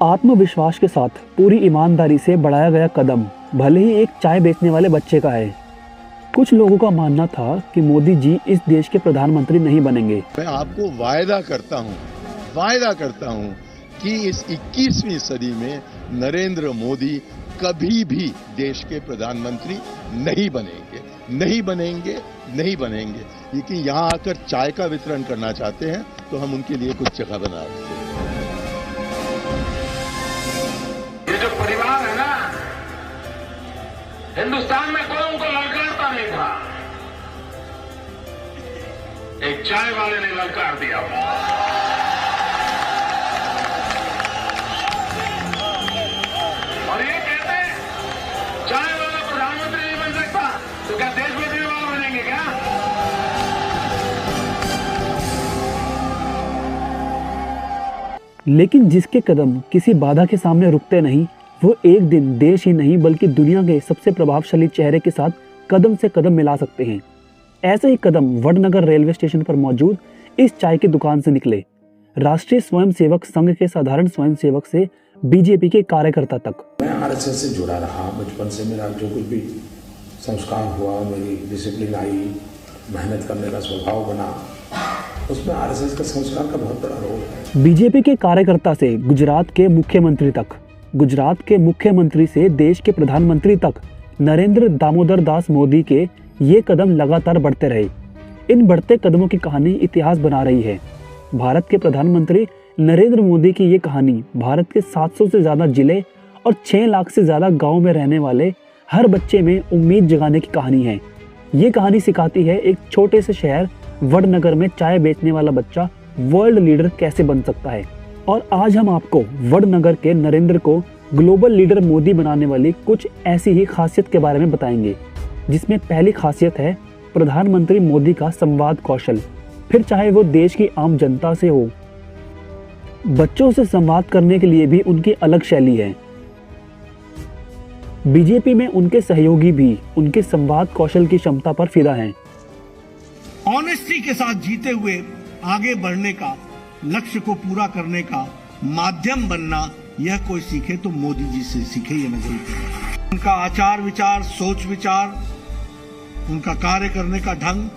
आत्मविश्वास के साथ पूरी ईमानदारी से बढ़ाया गया कदम भले ही एक चाय बेचने वाले बच्चे का है। कुछ लोगों का मानना था कि मोदी जी इस देश के प्रधानमंत्री नहीं बनेंगे। मैं आपको वायदा करता हूं कि इस 21वीं सदी में नरेंद्र मोदी कभी भी देश के प्रधानमंत्री नहीं बनेंगे। लेकिन यहाँ आकर चाय का वितरण करना चाहते हैं तो हम उनके लिए कुछ जगह बना रहे हैं। ये जो परिवार है ना, हिंदुस्तान में कोई उनको ललकारता नहीं था, एक चाय वाले ने ललकार दिया। और ये कहते हैं चाय वाला प्रधानमंत्री नहीं बन सकता, तो क्या देश में देने वाला बनेंगे क्या? लेकिन जिसके कदम किसी बाधा के सामने रुकते नहीं, वो एक दिन देश ही नहीं बल्कि दुनिया के सबसे प्रभावशाली चेहरे के साथ कदम से कदम मिला सकते हैं। ऐसे ही कदम वडनगर रेलवे स्टेशन पर मौजूद इस चाय की दुकान से निकले। राष्ट्रीय स्वयंसेवक संघ के साधारण स्वयंसेवक से बीजेपी के कार्यकर्ता तक। मैं आरएसएस से जुड़ा रहा। बचपन से मेरा जो कुछ भी संस्कार हुआ, मेरी डिसिप्लिन आई, मेहनत करने का स्वभाव बना, उसमें आरएसएस का संस्कार का बहुत बड़ा रोल है। बीजेपी के कार्यकर्ता से गुजरात के मुख्यमंत्री तक, गुजरात के मुख्यमंत्री से देश के प्रधानमंत्री तक नरेंद्र दामोदर दास मोदी के ये कदम लगातार बढ़ते रहे। इन बढ़ते कदमों की कहानी इतिहास बना रही है। भारत के प्रधानमंत्री नरेंद्र मोदी की ये कहानी भारत के 700 से ज्यादा जिले और 6 लाख से ज्यादा गाँव में रहने वाले हर बच्चे में उम्मीद जगाने की कहानी है। ये कहानी सिखाती है एक छोटे से शहर वडनगर में चाय बेचने वाला बच्चा वर्ल्ड लीडर कैसे बन सकता है। और आज हम आपको वडनगर के नरेंद्र को ग्लोबल लीडर मोदी बनाने वाली कुछ ऐसी ही खासियत के बारे में बताएंगे, जिसमें पहली खासियत है प्रधानमंत्री मोदी का संवाद कौशल। फिर चाहे वो देश की आम जनता से हो, बच्चों से संवाद करने के लिए भी उनकी अलग शैली है। बीजेपी में उनके सहयोगी भी उनके संवाद कौशल की क्षमता पर फिदा हैं। ऑनेस्टी के साथ जीते हुए आगे बढ़ने का, लक्ष्य को पूरा करने का माध्यम बनना, यह कोई सीखे तो मोदी जी से सीखे। ये नजर उनका आचार विचार, सोच विचार, उनका कार्य करने का ढंग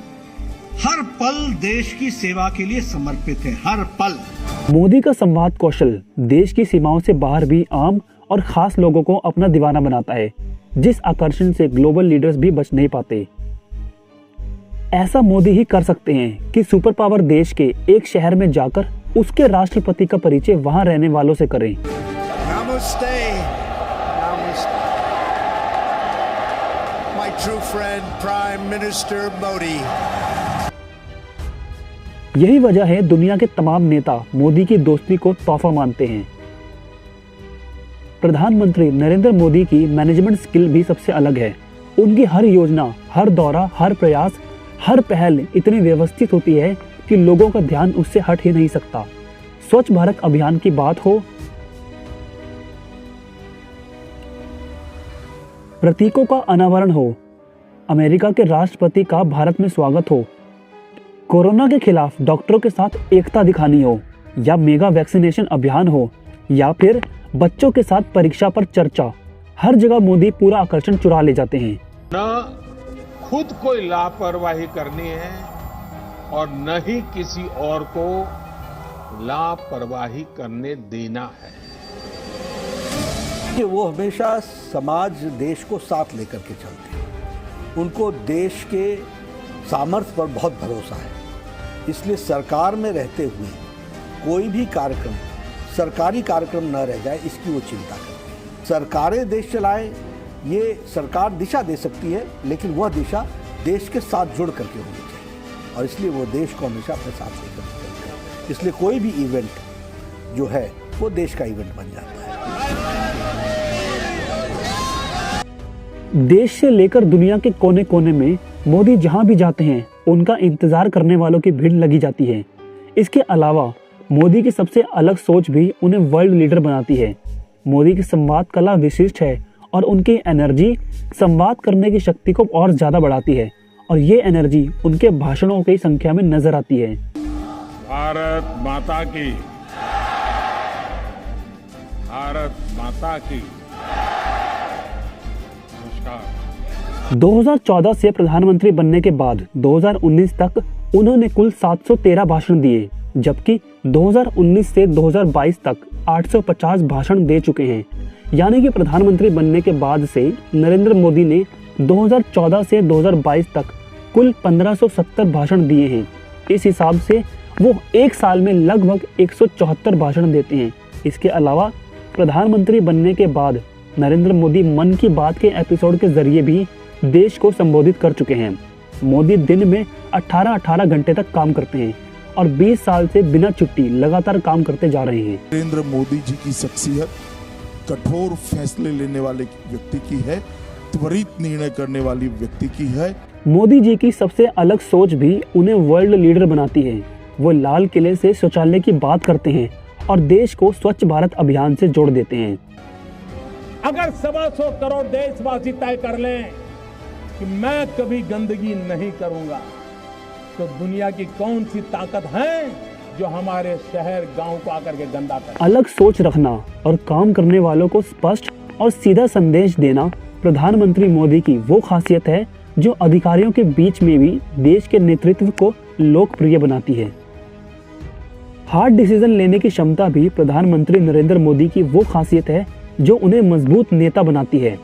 हर पल देश की सेवा के लिए समर्पित है। हर पल मोदी का संवाद कौशल देश की सीमाओं से बाहर भी आम और खास लोगों को अपना दीवाना बनाता है, जिस आकर्षण से ग्लोबल लीडर्स भी बच नहीं पाते। ऐसा मोदी ही कर सकते हैं कि सुपर पावर देश के एक शहर में जाकर उसके राष्ट्रपति का परिचय वहां रहने वालों से करें। Namaste. Namaste. My true friend, Prime Minister Modi. यही वजह है दुनिया के तमाम नेता मोदी की दोस्ती को तोहफा मानते हैं। प्रधानमंत्री नरेंद्र मोदी की मैनेजमेंट स्किल भी सबसे अलग है। उनकी हर योजना, हर दौरा, हर प्रयास, हर पहल इतनी व्यवस्थित होती है कि लोगों का ध्यान उससे हट ही नहीं सकता। स्वच्छ भारत अभियान की बात हो, प्रतीकों का अनावरण हो, अमेरिका के राष्ट्रपति का भारत में स्वागत हो, कोरोना के खिलाफ डॉक्टरों के साथ एकता दिखानी हो, या मेगा वैक्सीनेशन अभियान हो, या फिर बच्चों के साथ परीक्षा पर चर्चा, हर जगह मोदी पूरा आकर्षण चुरा ले जाते हैं। न खुद कोई लापरवाही करनी है और न ही किसी और को लापरवाही करने देना है। कि वो हमेशा समाज, देश को साथ लेकर के चलते हैं। उनको देश के सामर्थ्य पर बहुत भरोसा है। इसलिए सरकार में रहते हुए कोई भी कार्यक्रम, सरकारी कार्यक्रम न रह जाए, इसकी वो चिंता करते हैं। सरकारें देश चलाएं, ये सरकार दिशा दे सकती है, लेकिन वह दिशा देश के साथ जुड़ करके होनी चाहिए। और इसलिए वो देश को हमेशा अपने साथ लेकर चलते हैं। इसलिए कोई भी इवेंट जो है वो देश का इवेंट बन जाता है। देश से लेकर दुनिया के कोने कोने में मोदी जहां भी जाते हैं, उनका इंतजार करने वालों की भीड़ लगी जाती है। इसके अलावा मोदी की सबसे अलग सोच भी उन्हें वर्ल्ड लीडर बनाती है। मोदी की संवाद कला विशिष्ट है और उनकी एनर्जी संवाद करने की शक्ति को और ज्यादा बढ़ाती है, और ये एनर्जी उनके भाषणों की संख्या में नजर आती है। भारत माता की, माता की। नमस्कार। 2014 से प्रधानमंत्री बनने के बाद 2019 तक उन्होंने कुल 713 भाषण दिए, जबकि 2019 से 2022 तक 850 भाषण दे चुके हैं। यानी कि प्रधानमंत्री बनने के बाद से नरेंद्र मोदी ने 2014 से 2022 तक कुल 1570 भाषण दिए हैं। इस हिसाब से वो एक साल में लगभग 174 भाषण देते हैं। इसके अलावा प्रधानमंत्री बनने के बाद नरेंद्र मोदी मन की बात के एपिसोड के जरिए भी देश को संबोधित कर चुके हैं। मोदी दिन में 18-18 घंटे तक काम करते हैं और 20 साल से बिना छुट्टी लगातार काम करते जा रहे हैं। नरेंद्र मोदी जी की शख्सियत कठोर फैसले लेने वाले व्यक्ति की है, त्वरित निर्णय करने वाली व्यक्ति की है। मोदी जी की सबसे अलग सोच भी उन्हें वर्ल्ड लीडर बनाती है। वो लाल किले से शौचालय की बात करते हैं और देश को स्वच्छ भारत अभियान से जोड़ देते हैं। अगर 125 करोड़ देशवासी तय कर लें कि मैं कभी गंदगी नहीं करूंगा, तो दुनिया की कौन सी ताकत है जो हमारे शहर गांव को आकर के गंदा करे। अलग सोच रखना और काम करने वालों को स्पष्ट और सीधा संदेश देना प्रधानमंत्री मोदी की वो खासियत है जो अधिकारियों के बीच में भी देश के नेतृत्व को लोकप्रिय बनाती है। हार्ड डिसीजन लेने की क्षमता भी प्रधानमंत्री नरेंद्र मोदी की वो खासियत है जो उन्हें मजबूत नेता बनाती है।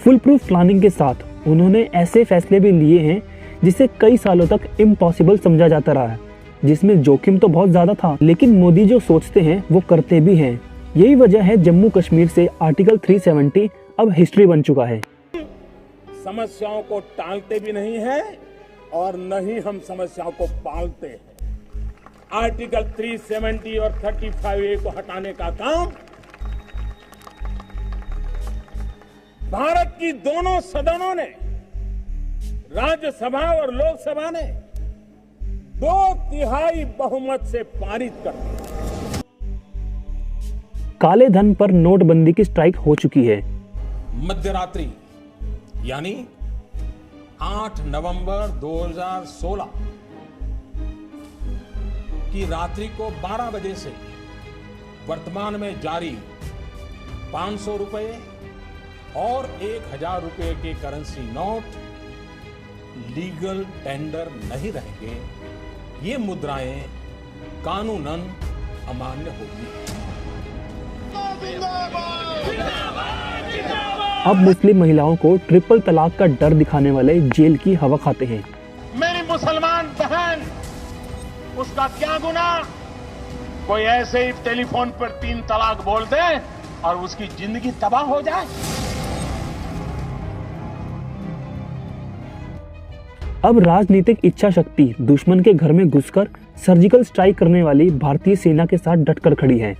फुल प्रूफ प्लानिंग के साथ उन्होंने ऐसे फैसले भी लिए हैं जिसे कई सालों तक इम्पॉसिबल समझा जाता रहा है, जिसमें जोखिम तो बहुत ज्यादा था, लेकिन मोदी जो सोचते हैं वो करते भी हैं। यही वजह है जम्मू कश्मीर से आर्टिकल 370 अब हिस्ट्री बन चुका है। समस्याओं को टालते भी नहीं है और न ही हम समस्याओं को पालते हैं। आर्टिकल 370 और 35A को हटाने का काम भारत की दोनों सदनों ने, राज्यसभा और लोकसभा ने 2/3 बहुमत से पारित कर दिया। काले धन पर नोटबंदी की स्ट्राइक हो चुकी है। मध्यरात्रि यानी 8 नवंबर 2016 की रात्रि को 12 बजे से वर्तमान में जारी 500 रुपए और 1000 रुपए के करेंसी नोट लीगल टेंडर नहीं रहेंगे। ये मुद्राएं कानूनन अमान्य होगी। अब मुस्लिम महिलाओं को ट्रिपल तलाक का डर दिखाने वाले जेल की हवा खाते हैं। मेरी मुसलमान बहन, उसका क्या गुनाह? कोई ऐसे ही टेलीफोन पर 3 तलाक बोल दे और उसकी जिंदगी तबाह हो जाए। अब राजनीतिक इच्छा शक्ति दुश्मन के घर में घुसकर सर्जिकल स्ट्राइक करने वाली भारतीय सेना के साथ डटकर खड़ी है।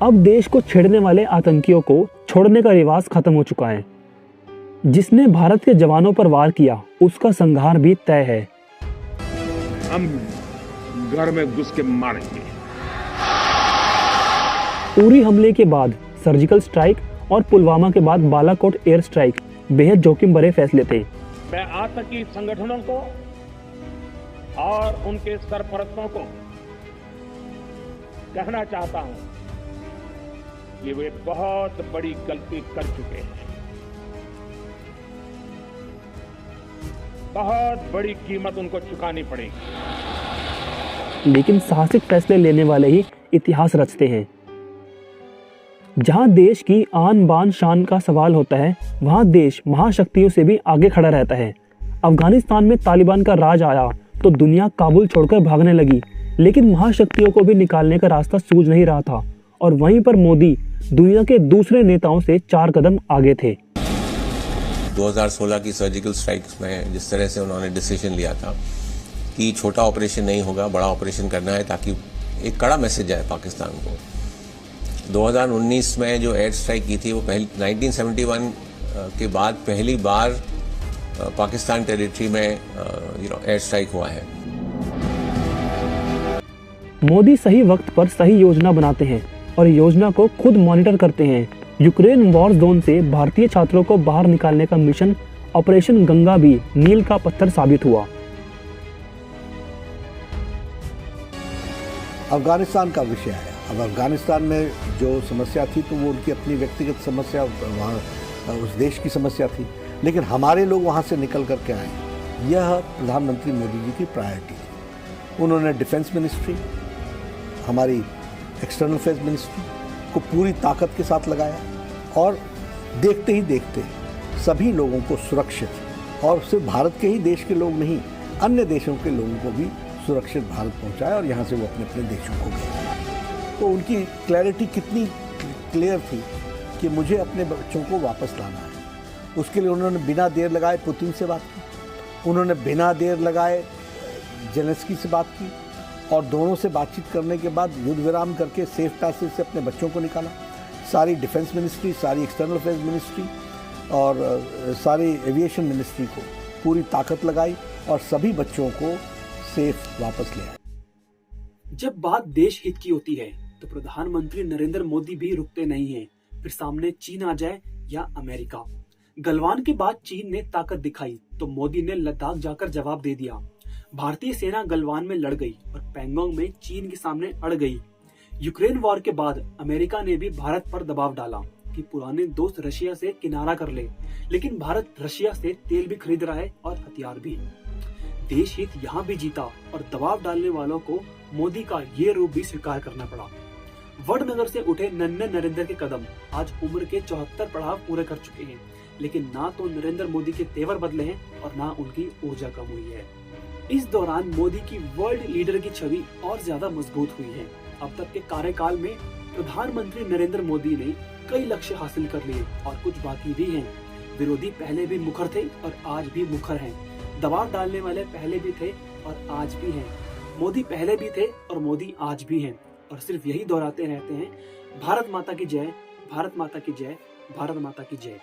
अब देश को छेड़ने वाले आतंकियों को छोड़ने का रिवाज खत्म हो चुका है। जिसने भारत के जवानों पर वार किया उसका संहार भी तय है। हम घर में घुस के मारेंगे। उरी हमले के बाद सर्जिकल स्ट्राइक और पुलवामा के बाद बालाकोट एयर स्ट्राइक बेहद जोखिम भरे फैसले थे। मैं आतंकी संगठनों को और उनके सरपरस्तों को कहना चाहता हूं कि वे बहुत बड़ी गलती कर चुके हैं। बहुत बड़ी कीमत उनको चुकानी पड़ेगी। लेकिन साहसिक फैसले लेने वाले ही इतिहास रचते हैं। जहां देश की आन बान शान का सवाल होता है, वहां देश महाशक्तियों से भी आगे खड़ा रहता है। अफगानिस्तान में तालिबान का राज आया तो दुनिया काबुल छोड़कर भागने लगी, लेकिन महाशक्तियों को भी निकालने का रास्ता सूझ नहीं रहा था। और वहीं पर मोदी दुनिया के दूसरे नेताओं से 4 कदम आगे थे। 2016 की सर्जिकल स्ट्राइक्स में जिस तरह से उन्होंने डिसीजन लिया था कि छोटा ऑपरेशन नहीं होगा, बड़ा ऑपरेशन करना है ताकि एक कड़ा मैसेज जाए पाकिस्तान को। 2019 में जो एयर स्ट्राइक की थी वो 1971 के बाद पहली बार पाकिस्तान टेरिटरी में एयर स्ट्राइक हुआ है। मोदी सही वक्त पर सही योजना बनाते हैं और योजना को खुद मॉनिटर करते हैं। यूक्रेन वॉर जोन से भारतीय छात्रों को बाहर निकालने का मिशन ऑपरेशन गंगा भी मील का पत्थर साबित हुआ। अफगानिस्तान का विषय आया। अब अफगानिस्तान में जो समस्या थी तो वो उनकी अपनी व्यक्तिगत समस्या, वहाँ उस देश की समस्या थी, लेकिन हमारे लोग वहाँ से निकल करके आए। यह प्रधानमंत्री मोदी जी की प्रायोरिटी थी। उन्होंने डिफेंस मिनिस्ट्री, हमारी एक्सटर्नल अफेयर्स मिनिस्ट्री को पूरी ताकत के साथ लगाया और देखते ही देखते सभी लोगों को सुरक्षित, और सिर्फ भारत के ही देश के लोग नहीं, अन्य देशों के लोगों को भी सुरक्षित भारत पहुंचाया और यहाँ से वो अपने अपने देशों को गए। तो उनकी क्लैरिटी कितनी क्लियर थी कि मुझे अपने बच्चों को वापस लाना है। उसके लिए उन्होंने बिना देर लगाए पुतिन से बात की, उन्होंने बिना देर लगाए जेलेंस्की से बात की, और दोनों से बातचीत करने के बाद युद्ध विराम करके सेफ पैसेज से अपने बच्चों को निकाला। सारी डिफेंस मिनिस्ट्री, सारी एक्सटर्नल अफेयर्स मिनिस्ट्री और सारी एविएशन मिनिस्ट्री को पूरी ताकत लगाई और सभी बच्चों को सेफ वापस ले आए। जब बात देश हित की होती है तो प्रधानमंत्री नरेंद्र मोदी भी रुकते नहीं हैं, फिर सामने चीन आ जाए या अमेरिका। गलवान के बाद चीन ने ताकत दिखाई तो मोदी ने लद्दाख जाकर जवाब दे दिया। भारतीय सेना गलवान में लड़ गई और पैंगोंग में चीन के सामने अड़ गई। यूक्रेन वॉर के बाद अमेरिका ने भी भारत पर दबाव डाला कि पुराने दोस्त रशिया से किनारा कर ले, लेकिन भारत रशिया से तेल भी खरीद रहा है और हथियार भी। देश हित यहाँ भी जीता और दबाव डालने वालों को मोदी का ये रूप भी स्वीकार करना पड़ा। वडनगर से उठे नन्हे नरेंद्र के कदम आज उम्र के 74 पड़ाव पूरे कर चुके हैं, लेकिन ना तो नरेंद्र मोदी के तेवर बदले हैं और ना उनकी ऊर्जा कम हुई है। इस दौरान मोदी की वर्ल्ड लीडर की छवि और ज्यादा मजबूत हुई है। अब तक के कार्यकाल में प्रधानमंत्री नरेंद्र मोदी ने कई लक्ष्य हासिल कर लिए और कुछ बाकी भी हैं। विरोधी पहले भी मुखर थे और आज भी मुखर हैं। दबाव डालने वाले पहले भी थे और आज भी हैं। मोदी पहले भी थे और मोदी आज भी हैं और सिर्फ यही दोहराते रहते हैं, भारत माता की जय, भारत माता की जय, भारत माता की जय।